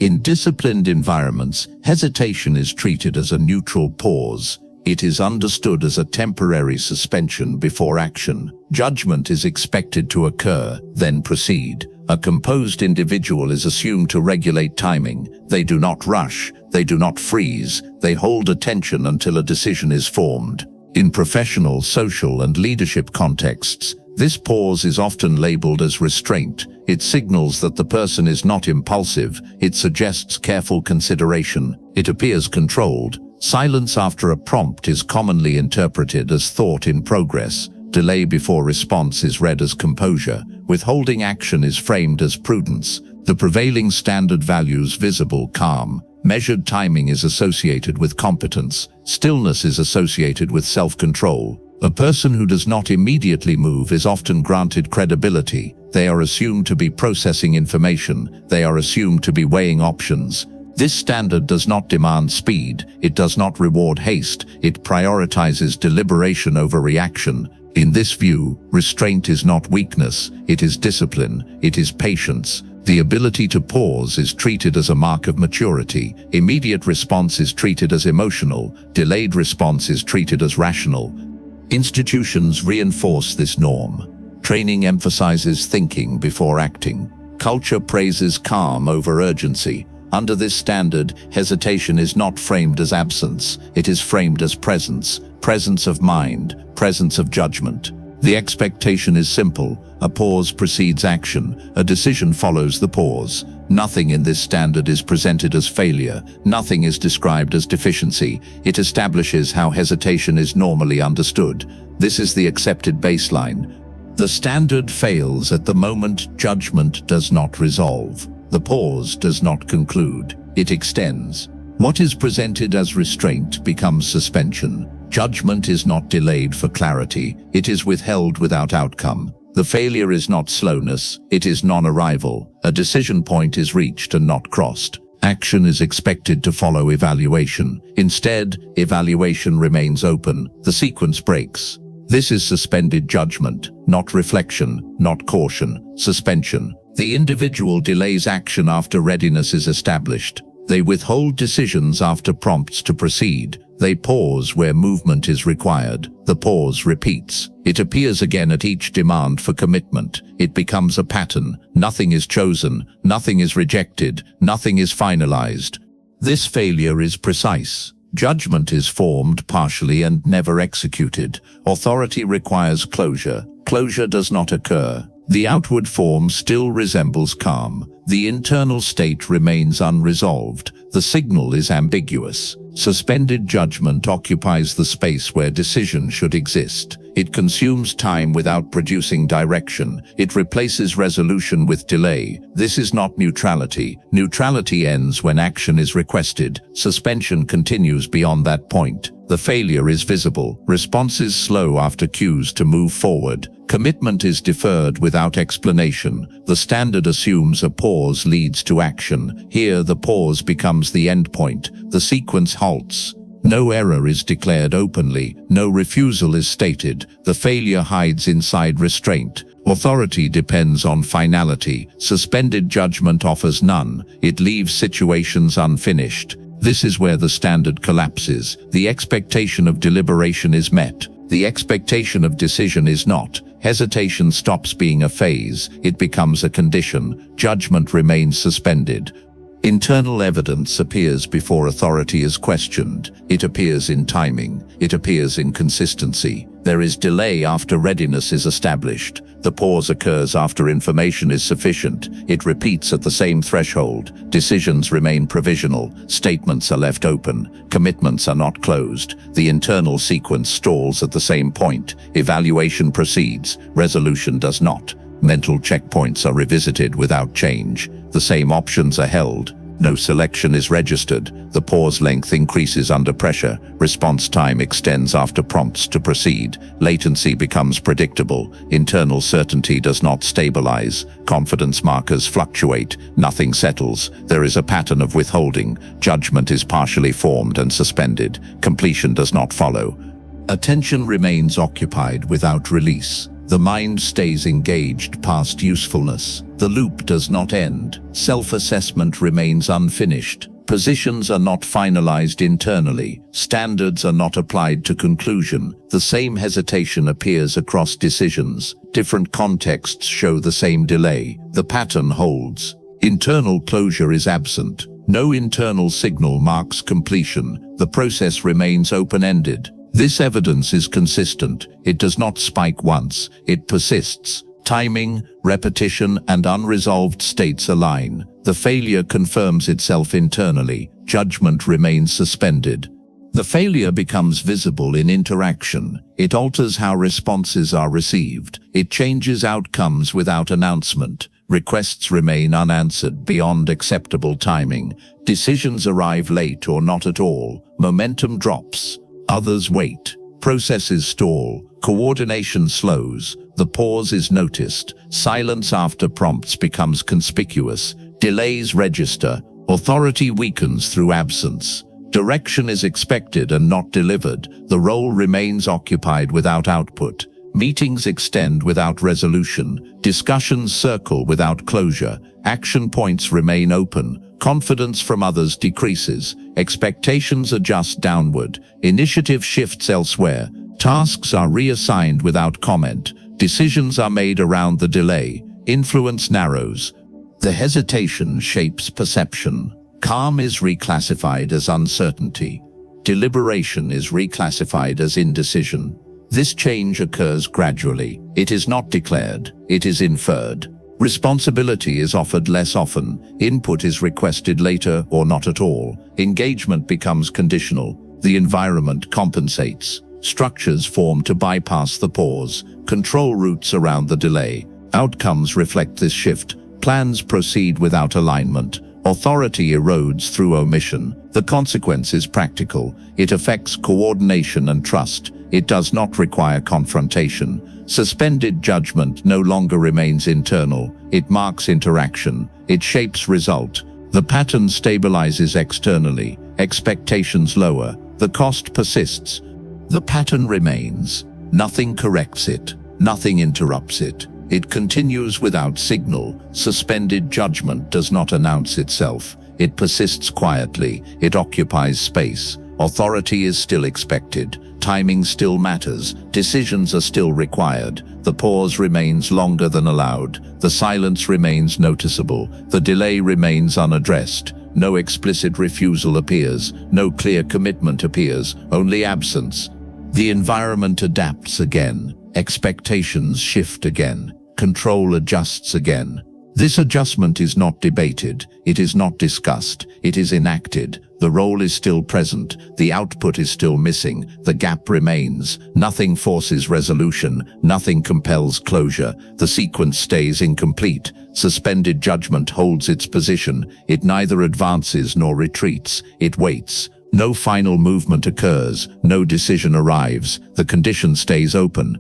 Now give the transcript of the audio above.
In disciplined environments, hesitation is treated as a neutral pause. It is understood as a temporary suspension before action. Judgment is expected to occur, then proceed. A composed individual is assumed to regulate timing. They do not rush, they do not freeze, they hold attention until a decision is formed. In professional, social, and leadership contexts, this pause is often labeled as restraint. It signals that the person is not impulsive. It suggests careful consideration. It appears controlled. Silence after a prompt is commonly interpreted as thought in progress. Delay before response is read as composure. Withholding action is framed as prudence. The prevailing standard values visible, calm. Measured timing is associated with competence. Stillness is associated with self-control. A person who does not immediately move is often granted credibility. They are assumed to be processing information. They are assumed to be weighing options. This standard does not demand speed. It does not reward haste. It prioritizes deliberation over reaction. In this view, restraint is not weakness. It is discipline. It is patience. The ability to pause is treated as a mark of maturity. Immediate response is treated as emotional. Delayed response is treated as rational. Institutions reinforce this norm. Training emphasizes thinking before acting. Culture praises calm over urgency. Under this standard, hesitation is not framed as absence. It is framed as presence. Presence of mind, presence of judgment. The expectation is simple. A pause precedes action. A decision follows the pause. Nothing in this standard is presented as failure. Nothing is described as deficiency. It establishes how hesitation is normally understood. This is the accepted baseline. The standard fails at the moment judgment does not resolve. The pause does not conclude. It extends. What is presented as restraint becomes suspension. Judgment is not delayed for clarity. It is withheld without outcome. The failure is not slowness. It is non-arrival. A decision point is reached and not crossed. Action is expected to follow evaluation. Instead, evaluation remains open. The sequence breaks. This is suspended judgment, not reflection, not caution, suspension. The individual delays action after readiness is established. They withhold decisions after prompts to proceed. They pause where movement is required. The pause repeats. It appears again at each demand for commitment. It becomes a pattern. Nothing is chosen. Nothing is rejected. Nothing is finalized. This failure is precise. Judgment is formed partially and never executed. Authority requires closure. Closure does not occur. The outward form still resembles calm. The internal state remains unresolved. The signal is ambiguous. Suspended judgment occupies the space where decision should exist. It consumes time without producing direction. It replaces resolution with delay. This is not neutrality. Neutrality ends when action is requested. Suspension continues beyond that point. The failure is visible. Response is slow after cues to move forward. Commitment is deferred without explanation. The standard assumes a pause leads to action. Here, the pause becomes the endpoint. The sequence halts. No error is declared openly. No refusal is stated. The failure hides inside restraint. Authority depends on finality. Suspended judgment offers none. It leaves situations unfinished. This is where the standard collapses. The expectation of deliberation is met. The expectation of decision is not. Hesitation stops being a phase. It becomes a condition. Judgment remains suspended. Internal evidence appears before authority is questioned. It appears in timing. It appears in consistency. There is delay after readiness is established. The pause occurs after information is sufficient. It repeats at the same threshold. Decisions remain provisional. Statements are left open. Commitments are not closed. The internal sequence stalls at the same point. Evaluation proceeds. Resolution does not. Mental checkpoints are revisited without change. The same options are held. No selection is registered. The pause length increases under pressure. Response time extends after prompts to proceed. Latency becomes predictable. Internal certainty does not stabilize. Confidence markers fluctuate. Nothing settles. There is a pattern of withholding. Judgment is partially formed and suspended. Completion does not follow. Attention remains occupied without release. The mind stays engaged past usefulness. The loop does not end. Self-assessment remains unfinished. Positions are not finalized internally. Standards are not applied to conclusion. The same hesitation appears across decisions. Different contexts show the same delay. The pattern holds. Internal closure is absent. No internal signal marks completion. The process remains open-ended. This evidence is consistent. It does not spike once. It persists. Timing, repetition, and unresolved states align. The failure confirms itself internally. Judgment remains suspended. The failure becomes visible in interaction. It alters how responses are received. It changes outcomes without announcement. Requests remain unanswered beyond acceptable timing. Decisions arrive late or not at all. Momentum drops. Others wait. Processes stall. Coordination slows. The pause is noticed. Silence after prompts becomes conspicuous. Delays register. Authority weakens through absence. Direction is expected and not delivered. The role remains occupied without output. Meetings extend without resolution. Discussions circle without closure. Action points remain open. Confidence from others decreases. Expectations adjust downward. Initiative shifts elsewhere. Tasks are reassigned without comment. Decisions are made around the delay. Influence narrows. The hesitation shapes perception. Calm is reclassified as uncertainty. Deliberation is reclassified as indecision. This change occurs gradually. It is not declared. It is inferred. Responsibility is offered less often. Input is requested later or not at all. Engagement becomes conditional. The environment compensates. Structures form to bypass the pause. Control routes around the delay. Outcomes reflect this shift. Plans proceed without alignment. Authority erodes through omission. The consequence is practical. It affects coordination and trust. It does not require confrontation. Suspended judgment no longer remains internal. It marks interaction. It shapes result. The pattern stabilizes externally. Expectations lower. The cost persists. The pattern remains. Nothing corrects it. Nothing interrupts it. It continues without signal. Suspended judgment does not announce itself. It persists quietly. It occupies space. Authority is still expected. Timing still matters. Decisions are still required. The pause remains longer than allowed. The silence remains noticeable. The delay remains unaddressed. No explicit refusal appears. No clear commitment appears. Only absence. The environment adapts again. Expectations shift again. Control adjusts again. This adjustment is not debated. It is not discussed. It is enacted. The role is still present. The output is still missing. The gap remains. Nothing forces resolution. Nothing compels closure. The sequence stays incomplete. Suspended judgment holds its position. It neither advances nor retreats. It waits. No final movement occurs. No decision arrives. The condition stays open.